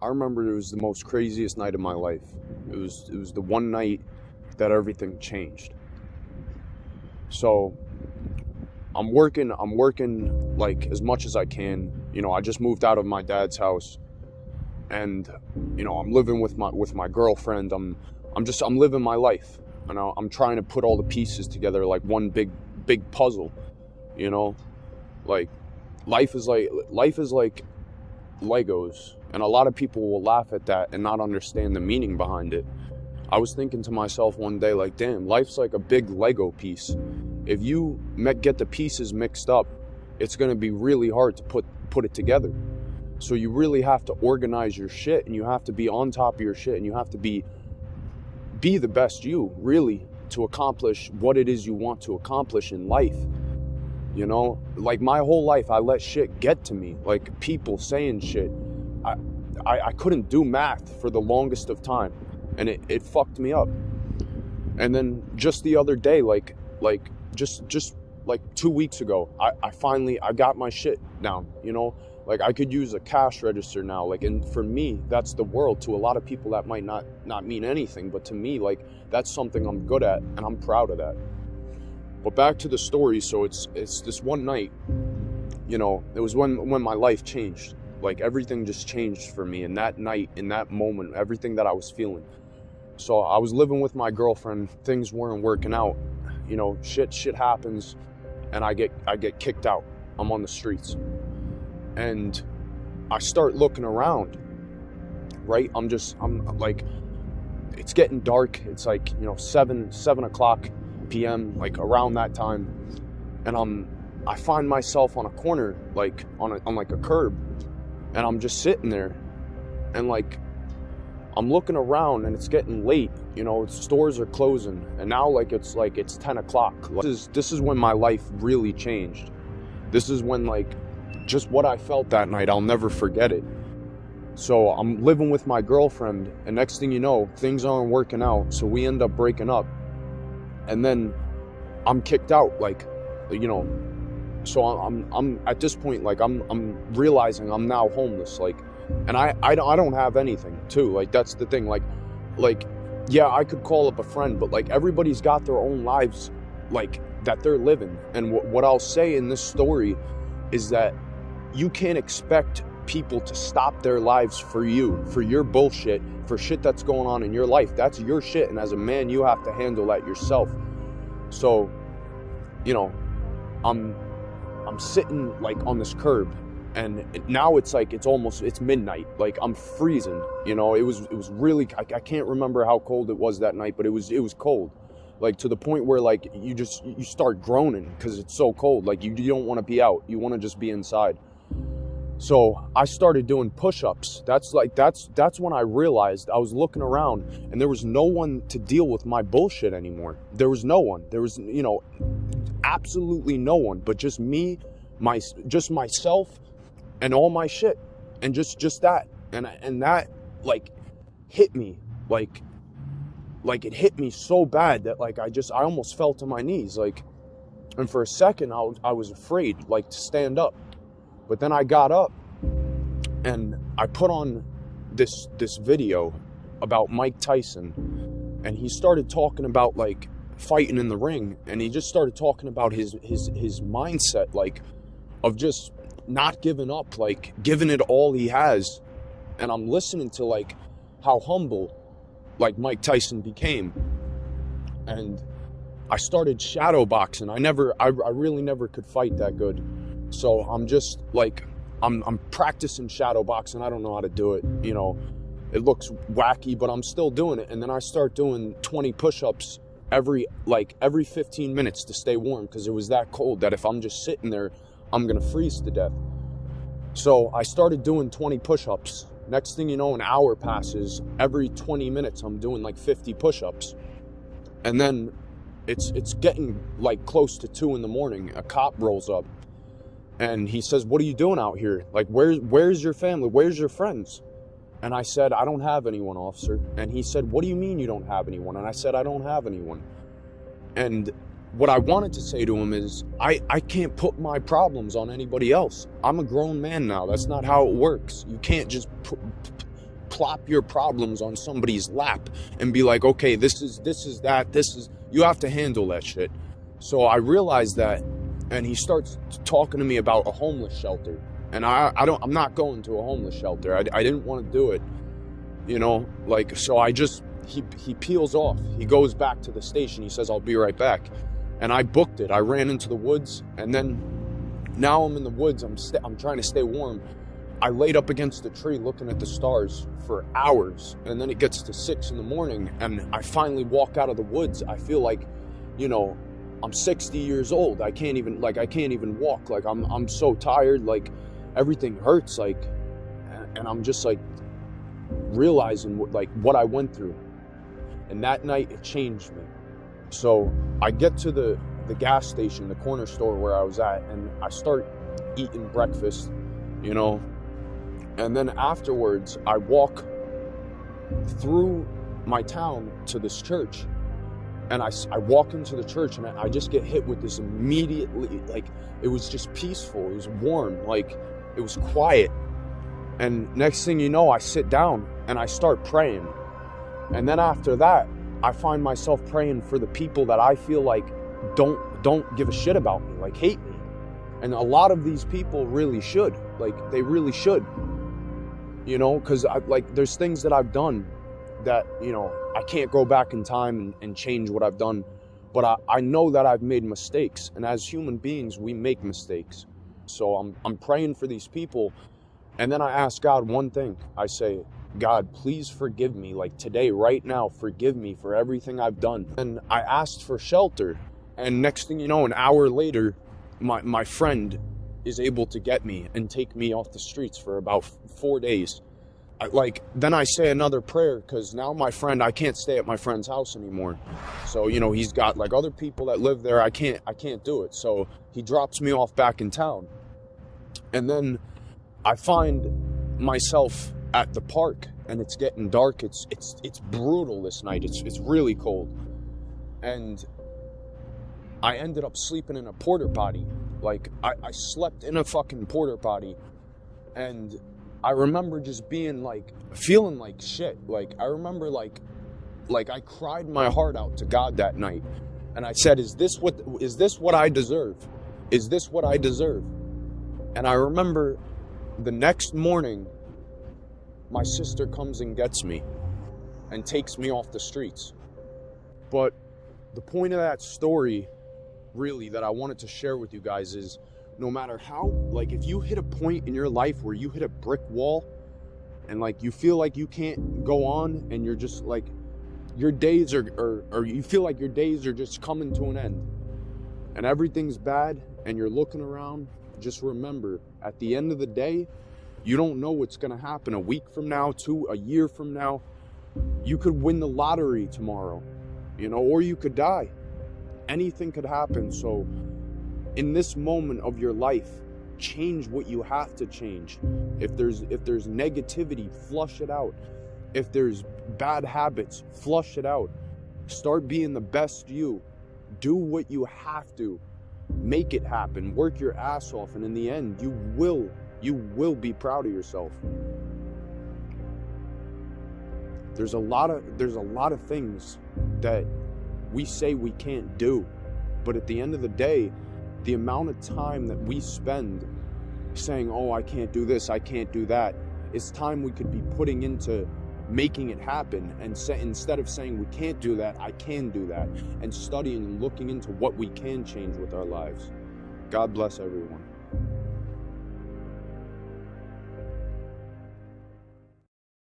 I remember it was the most craziest night of my life. It was the one night that everything changed. So I'm working like as much as I can. I just moved out of my dad's house, and I'm living with my girlfriend. I'm living my life. I'm trying to put all the pieces together like one big puzzle. You know, like life is like Legos, and a lot of people will laugh at that and not understand the meaning behind it. I was thinking to myself one day, like, damn, life's like a big Lego piece. If you get the pieces mixed up, it's going to be really hard to put it together. So you really have to organize your shit, and you have to be on top of your shit, and you have to be the best you, really, to accomplish what it is you want to accomplish in life. Like my whole life, I let shit get to me, like people saying shit. I couldn't do math for the longest of time, and it fucked me up. And then just the other day, just like 2 weeks ago, I finally got my shit down. Like I could use a cash register now. Like, and for me, that's the world. To a lot of people, that might not mean anything, but to me, like, that's something I'm good at, and I'm proud of that. But back to the story. So it's this one night, it was when my life changed. Like everything just changed for me in that night, in that moment, everything that I was feeling. So I was living with my girlfriend, things weren't working out. Shit happens, and I get kicked out. I'm on the streets. And I start looking around, right? I'm like, it's getting dark. It's like, 7 o'clock p.m., like around that time. And I find myself on a corner, like on like a curb, and I'm just sitting there, and like, I'm looking around, and it's getting late, stores are closing, and now it's 10 o'clock. This is when my life really changed. This is when, like, just what I felt that night, I'll never forget it. So I'm living with my girlfriend, and next thing you know, things aren't working out, so we end up breaking up. And then I'm kicked out, so I'm at this point, like, I'm realizing I'm now homeless, like, and I don't have anything too. Like, that's the thing. Like, yeah, I could call up a friend, but like, everybody's got their own lives, like, that they're living. And what I'll say in this story is that you can't expect people to stop their lives for you, for your bullshit, for shit that's going on in your life. That's your shit, and as a man, you have to handle that yourself. So, I'm sitting like on this curb, and now it's like it's midnight. Like, I'm freezing. It was really, I can't remember how cold it was that night, but it was cold, like to the point where like you start groaning because it's so cold. Like, you don't want to be out, you want to just be inside. So I started doing push-ups. That's when I realized. I was looking around, and there was no one to deal with my bullshit anymore. There was no one. There was, absolutely no one, but just me, just myself, and all my shit, and just that, and that, like, hit me, like it hit me so bad that, like, I almost fell to my knees, like, and for a second I was afraid, like, to stand up. But then I got up, and I put on this video about Mike Tyson, and he started talking about, like, fighting in the ring, and he just started talking about his mindset, like, of just not giving up, like, giving it all he has. And I'm listening to, like, how humble, like, Mike Tyson became, and I started shadow boxing. I really never could fight that good. So I'm just like, I'm practicing shadow boxing. I don't know how to do it. It looks wacky, but I'm still doing it. And then I start doing 20 push-ups every 15 minutes to stay warm, because it was that cold that if I'm just sitting there, I'm going to freeze to death. So I started doing 20 push-ups. Next thing you know, an hour passes. Every 20 minutes, I'm doing like 50 push-ups. And then it's getting like close to 2 a.m. A cop rolls up. And he says, "What are you doing out here? Like, where's your family? Where's your friends?" And I said, "I don't have anyone, officer." And he said, "What do you mean you don't have anyone?" And I said, "I don't have anyone." And what I wanted to say to him is, I can't put my problems on anybody else. I'm a grown man now. That's not how it works. You can't just plop your problems on somebody's lap and be like, okay, this is that, you have to handle that shit. So I realized that, and he starts talking to me about a homeless shelter. And I'm not going to a homeless shelter. I didn't want to do it, so he peels off. He goes back to the station. He says, I'll be right back. And I booked it. I ran into the woods, and then now I'm in the woods. I'm trying to stay warm. I laid up against a tree looking at the stars for hours, and then it gets to 6 a.m, and I finally walk out of the woods. I feel like, I'm 60 years old. I can't even walk. Like I'm so tired. Like everything hurts. Like, and I'm just like realizing what I went through. And that night it changed me. So I get to the gas station, the corner store where I was at, and I start eating breakfast, and then afterwards I walk through my town to this church, and I walk into the church, and I just get hit with this immediately, like, it was just peaceful, it was warm, like, it was quiet. And next thing you know, I sit down and I start praying. And then after that, I find myself praying for the people that I feel like don't give a shit about me, like hate me. And a lot of these people really should, like they really should, because there's things that I've done that, I can't go back in time and change what I've done, but I know that I've made mistakes, and as human beings, we make mistakes. So I'm praying for these people, and then I ask God one thing. I say, God, please forgive me, like today, right now, forgive me for everything I've done. And I asked for shelter, and next thing you know, an hour later, my friend is able to get me and take me off the streets for about 4 days. Then I say another prayer, because now I can't stay at my friend's house anymore. So, he's got like other people that live there. I can't do it. So he drops me off back in town. And then I find myself at the park, and it's getting dark. It's brutal this night. It's really cold. And I ended up sleeping in a porta potty. Like, I slept in a fucking porta potty, and I remember just being like, feeling like shit. Like, I remember like I cried my heart out to God that night, and I said, is this what I deserve? Is this what I deserve? And I remember the next morning, my sister comes and gets me and takes me off the streets. But the point of that story, really, that I wanted to share with you guys is, no matter how, like, if you hit a point in your life where you hit a brick wall and like you feel like you can't go on, and you're just like, your days or you feel like your days are just coming to an end and everything's bad and you're looking around, just remember, at the end of the day, you don't know what's going to happen a week from now, a year from now. You could win the lottery tomorrow, or you could die. Anything could happen. So in this moment of your life, change what you have to change. If there's negativity, flush it out. If there's bad habits, flush it out. Start being the best you. Do what you have to. Make it happen. Work your ass off, and in the end, you will be proud of yourself. There's a lot of things that we say we can't do, but at the end of the day, the amount of time that we spend saying, oh, I can't do this, I can't do that, is time we could be putting into making it happen. And instead of saying we can't do that, I can do that, and studying and looking into what we can change with our lives. God bless everyone.